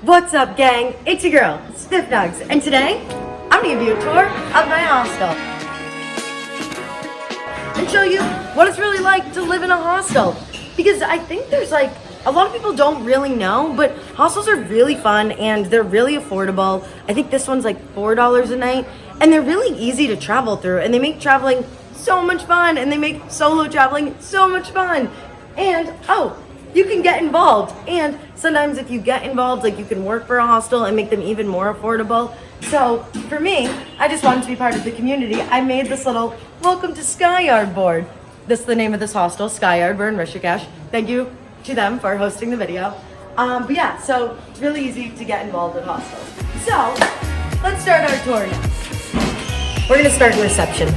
What's up, gang? It's your girl, SPIFFNUGGS, and today I'm gonna give you a tour of my hostel and show you what it's really like to live in a hostel. Because I think there's like a lot of people don't really know, but hostels are really fun and they're really affordable. I think this one's like $4 a night, and they're really easy to travel through, and they make traveling so much fun, and they make solo traveling so much fun. And you can get involved, and sometimes if you get involved, like, you can work for a hostel and make them even more affordable. So for me, I just wanted to be part of the community. I made this little welcome to Skyard board. This is the name of this hostel, Skyard. We're in Rishikesh. Thank you to them for hosting the video. But yeah, so it's really easy to get involved in hostels. So let's start our tour now. We're gonna start in reception.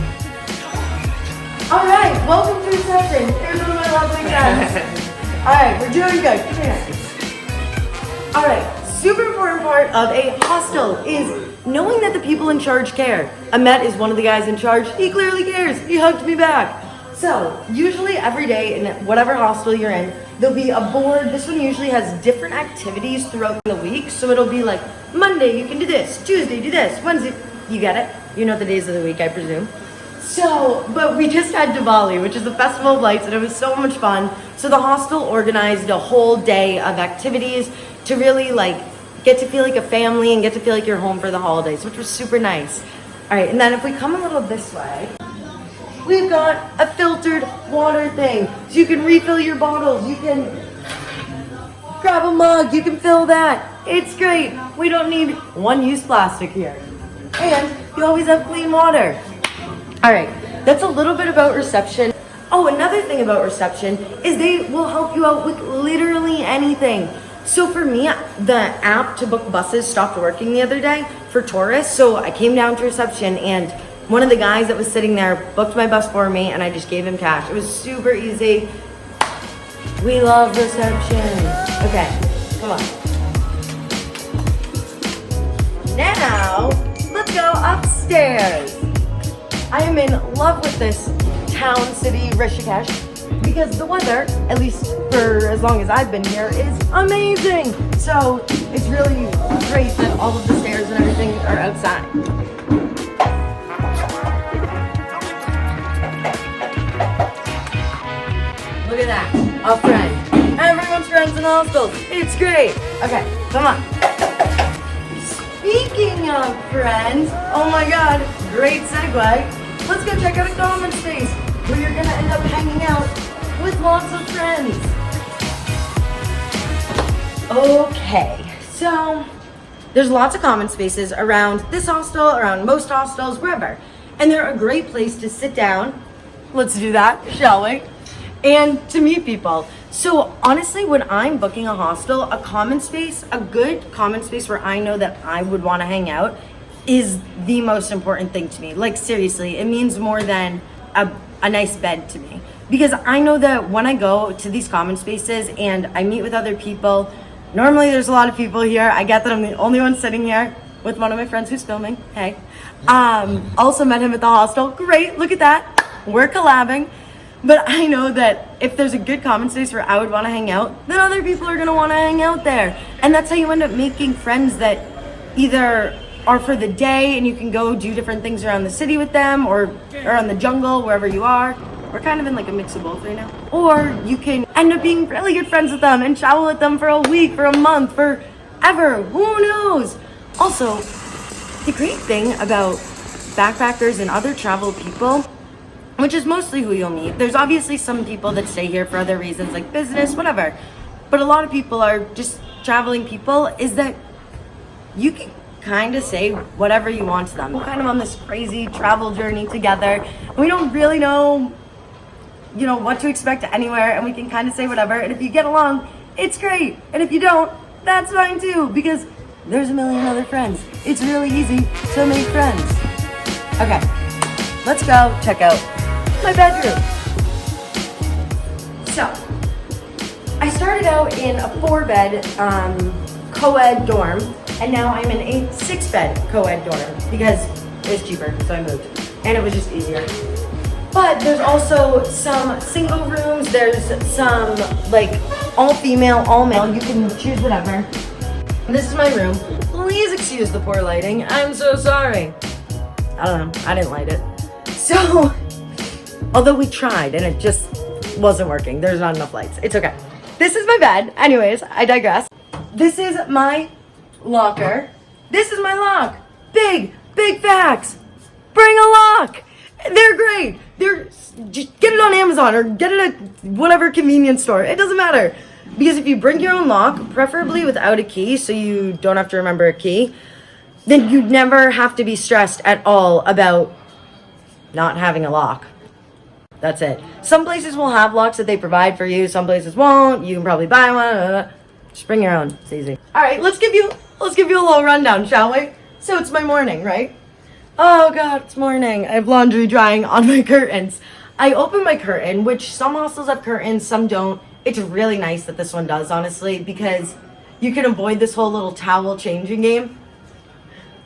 All right, welcome to reception. Here's one of my lovely friends. All right, we're doing good. Come here. All right, super important part of a hostel is knowing that the people in charge care. Ahmet is one of the guys in charge. He clearly cares. He hugged me back. So usually every day in whatever hostel you're in, there'll be a board. This one usually has different activities throughout the week. So it'll be like Monday, you can do this. Tuesday, do this. Wednesday, you get it? You know the days of the week, I presume. So, but we just had Diwali, which is the Festival of Lights, and it was so much fun. So the hostel organized a whole day of activities to really like get to feel like a family and get to feel like you're home for the holidays, which was super nice. All right, and then if we come a little this way, we've got a filtered water thing. So you can refill your bottles, you can grab a mug, you can fill that. It's great. We don't need one-use plastic here. And you always have clean water. All right, that's a little bit about reception. Oh, another thing about reception is they will help you out with literally anything. So for me, the app to book buses stopped working the other day for tourists. So I came down to reception and one of the guys that was sitting there booked my bus for me and I just gave him cash. It was super easy. We love reception. Okay, come on. Now, let's go upstairs. I am in love with this town, city, Rishikesh, because the weather, at least for as long as I've been here, is amazing. So it's really great that all of the stairs and everything are outside. Look at that, a friend. Everyone's friends in hostels. It's great. Okay, come on. Speaking of friends, oh my god, great segue. Let's go check out a common space where you're gonna end up hanging out with lots of friends. Okay, so there's lots of common spaces around this hostel, around most hostels, wherever. And they're a great place to sit down. Let's do that, shall we? And to meet people. So honestly, when I'm booking a hostel, a common space, a good common space where I know that I would want to hang out is the most important thing to me. Like seriously, it means more than a nice bed to me. Because I know that when I go to these common spaces and I meet with other people, normally there's a lot of people here. I get that I'm the only one sitting here with one of my friends who's filming. Hey. Also met him at the hostel. Great, look at that. We're collabing. But I know that if there's a good common space where I would want to hang out, then other people are going to want to hang out there. And that's how you end up making friends that either are for the day and you can go do different things around the city with them, or around the jungle, wherever you are. We're kind of in like a mix of both right now. Or you can end up being really good friends with them and travel with them for a week, for a month, forever. Who knows? Also, the great thing about backpackers and other travel people, which is mostly who you'll meet. There's obviously some people that stay here for other reasons like business, whatever. But a lot of people are just traveling people, is that you can kind of say whatever you want to them. We're kind of on this crazy travel journey together. And we don't really know, what to expect anywhere, and we can kind of say whatever. And if you get along, it's great. And if you don't, that's fine too, because there's a million other friends. It's really easy to make friends. Okay, let's go check out my bedroom. So, I started out in a 4-bed co-ed dorm, and now I'm in a 6-bed co-ed dorm because it was cheaper, so I moved, and it was just easier. But there's also some single rooms, there's some like all female, all male, you can choose whatever. This is my room. Please excuse the poor lighting. I'm so sorry. I don't know. I didn't light it. So, although we tried and it just wasn't working. There's not enough lights. It's okay. This is my bed. Anyways, I digress. This is my locker. This is my lock. Big facts. Bring a lock. They're great. Just get it on Amazon or get it at whatever convenience store. It doesn't matter. Because if you bring your own lock, preferably without a key so you don't have to remember a key, then you never have to be stressed at all about not having a lock. That's it. Some places will have locks that they provide for you. Some places won't. You can probably buy one. Just bring your own. It's easy. All right, let's give you a little rundown, shall we? So it's my morning, right? Oh God, it's morning. I have laundry drying on my curtains. I open my curtain, which some hostels have curtains, some don't. It's really nice that this one does, honestly, because you can avoid this whole little towel changing game.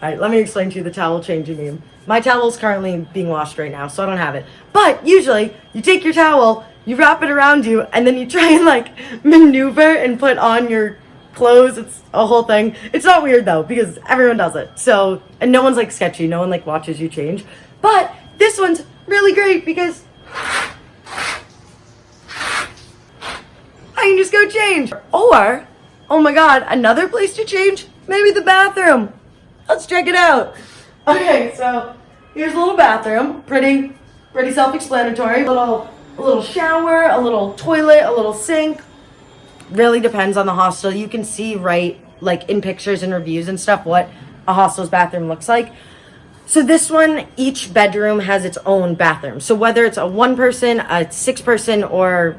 All right, let me explain to you the towel changing game. My towel's currently being washed right now, so I don't have it. But usually, you take your towel, you wrap it around you, and then you try and like maneuver and put on your clothes. It's a whole thing. It's not weird though, because everyone does it. So, and no one's like sketchy. No one like watches you change. But this one's really great because I can just go change. Or, oh my God, another place to change? Maybe the bathroom. Let's check it out. Okay, so here's a little bathroom. Pretty self-explanatory. A little shower, a little toilet, a little sink. Really depends on the hostel. You can see right, like in pictures and reviews and stuff, what a hostel's bathroom looks like. So this one, each bedroom has its own bathroom. So whether it's a 1-person, a 6-person, or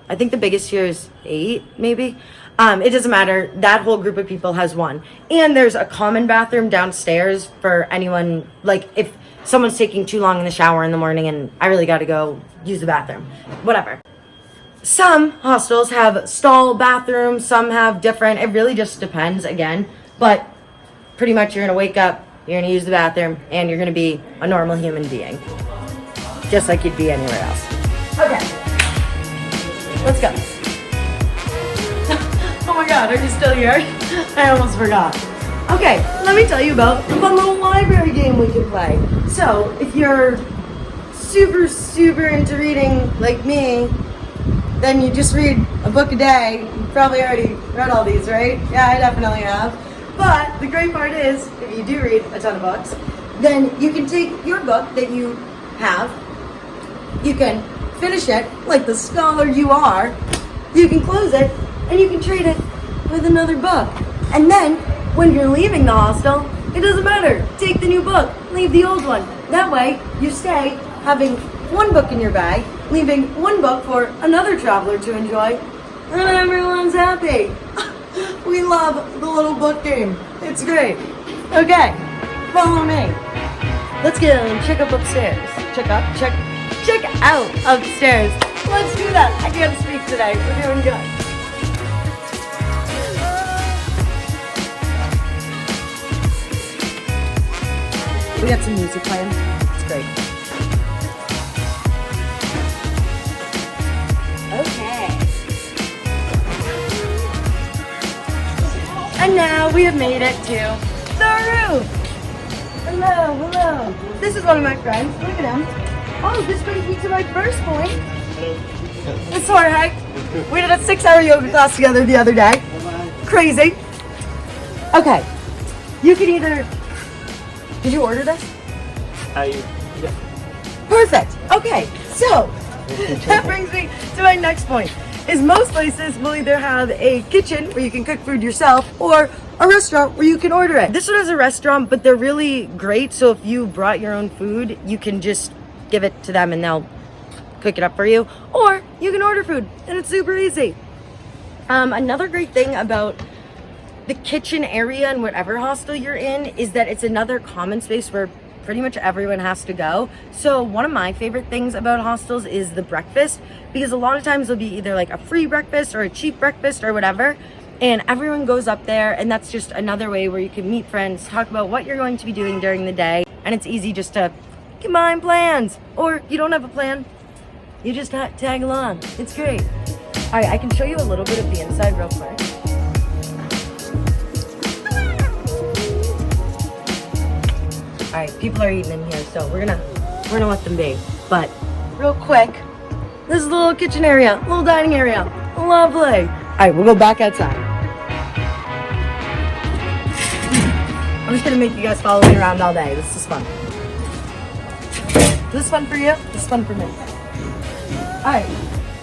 I think the biggest here is 8, maybe. It doesn't matter. That whole group of people has one. And there's a common bathroom downstairs for anyone, like if someone's taking too long in the shower in the morning and I really got to go use the bathroom. Whatever. Some hostels have stall bathrooms, some have different. It really just depends again. But pretty much you're going to wake up, you're going to use the bathroom, and you're going to be a normal human being. Just like you'd be anywhere else. Okay. Let's go. Oh my God, are you still here? I almost forgot. Okay, let me tell you about the fun little library game we can play. So, if you're super into reading like me, then you just read a book a day. You probably already read all these, right? Yeah, I definitely have. But the great part is, if you do read a ton of books, then you can take your book that you have, you can finish it like the scholar you are, you can close it, and you can trade it with another book. And then, when you're leaving the hostel, it doesn't matter. Take the new book, leave the old one. That way, you stay having one book in your bag, leaving one book for another traveler to enjoy, and everyone's happy. We love the little book game. It's great. Okay, follow me. Let's go check up upstairs. Check out upstairs. Let's do that. I can't speak today. We're doing good. We got some music playing. It's great. Okay. And now we have made it to the roof. Hello. This is one of my friends. Look at him. Oh, this brings me to my first point. It's Jorge. We did a 6-hour yoga class together the other day. Crazy. Okay. You can either... Did you order this? Yeah. Perfect. Okay, so that brings me to my next point. Is most places will either have a kitchen where you can cook food yourself or a restaurant where you can order it. This one has a restaurant, but they're really great. So if you brought your own food, you can just give it to them and they'll cook it up for you. Or you can order food and it's super easy. Another great thing about the kitchen area in whatever hostel you're in is that it's another common space where pretty much everyone has to go. So one of my favorite things about hostels is the breakfast, because a lot of times there'll be either like a free breakfast or a cheap breakfast or whatever, and everyone goes up there, and that's just another way where you can meet friends, talk about what you're going to be doing during the day, and it's easy just to combine plans. Or you don't have a plan, you just tag along. It's great. All right, I can show you a little bit of the inside real quick. right, people are eating in here, so we're gonna let them be. But real quick, this is the little kitchen area, little dining area. Lovely. All right, we'll go back outside. I'm just gonna make you guys follow me around all day. This is fun. This is fun for you. This is fun for me. All right,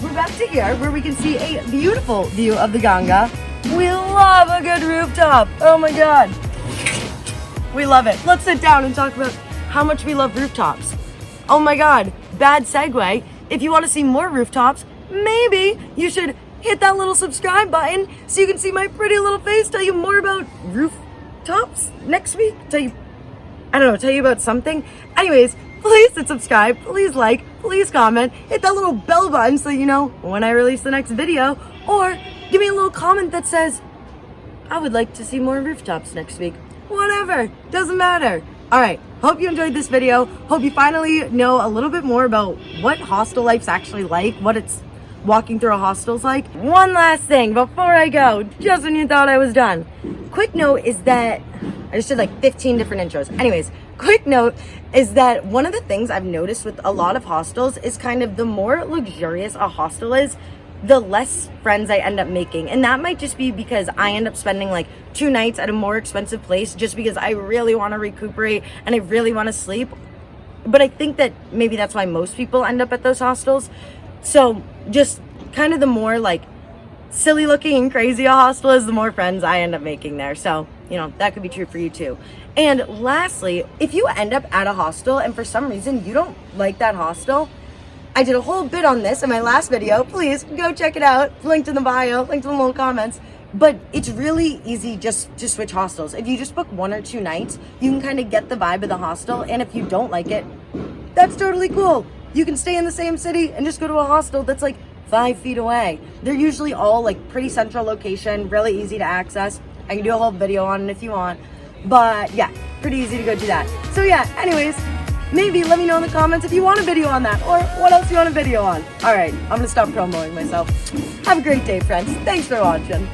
we're back to here where we can see a beautiful view of the Ganga. We love a good rooftop. Oh my God. We love it. Let's sit down and talk about how much we love rooftops. Oh my God, bad segue. If you want to see more rooftops, maybe you should hit that little subscribe button so you can see my pretty little face tell you more about rooftops next week. Tell you about something. Anyways, please hit subscribe, please like, please comment, hit that little bell button so you know when I release the next video, or give me a little comment that says, I would like to see more rooftops next week. Whatever, doesn't matter. All right, hope you enjoyed this video. Hope you finally know a little bit more about what hostel life's actually like, what it's walking through a hostel's like. One last thing before I go, just when you thought I was done. Quick note is that, I just did like 15 different intros. Anyways, quick note is that one of the things I've noticed with a lot of hostels is kind of the more luxurious a hostel is, the less friends I end up making. And that might just be because I end up spending like 2 nights at a more expensive place just because I really want to recuperate and I really want to sleep. But I think that maybe that's why most people end up at those hostels. So just kind of the more like silly looking and crazy a hostel is, the more friends I end up making there. So, you know, that could be true for you too. And lastly, if you end up at a hostel and for some reason you don't like that hostel, I did a whole bit on this in my last video. Please go check it out. Linked in the bio, linked in the little comments. But it's really easy just to switch hostels. If you just book 1 or 2 nights, you can kind of get the vibe of the hostel. And if you don't like it, that's totally cool. You can stay in the same city and just go to a hostel that's like 5 feet away. They're usually all like pretty central location, really easy to access. I can do a whole video on it if you want. But yeah, pretty easy to go do that. So yeah, anyways, maybe let me know in the comments if you want a video on that or what else you want a video on. All right, I'm gonna stop promoting myself. Have a great day, friends. Thanks for watching.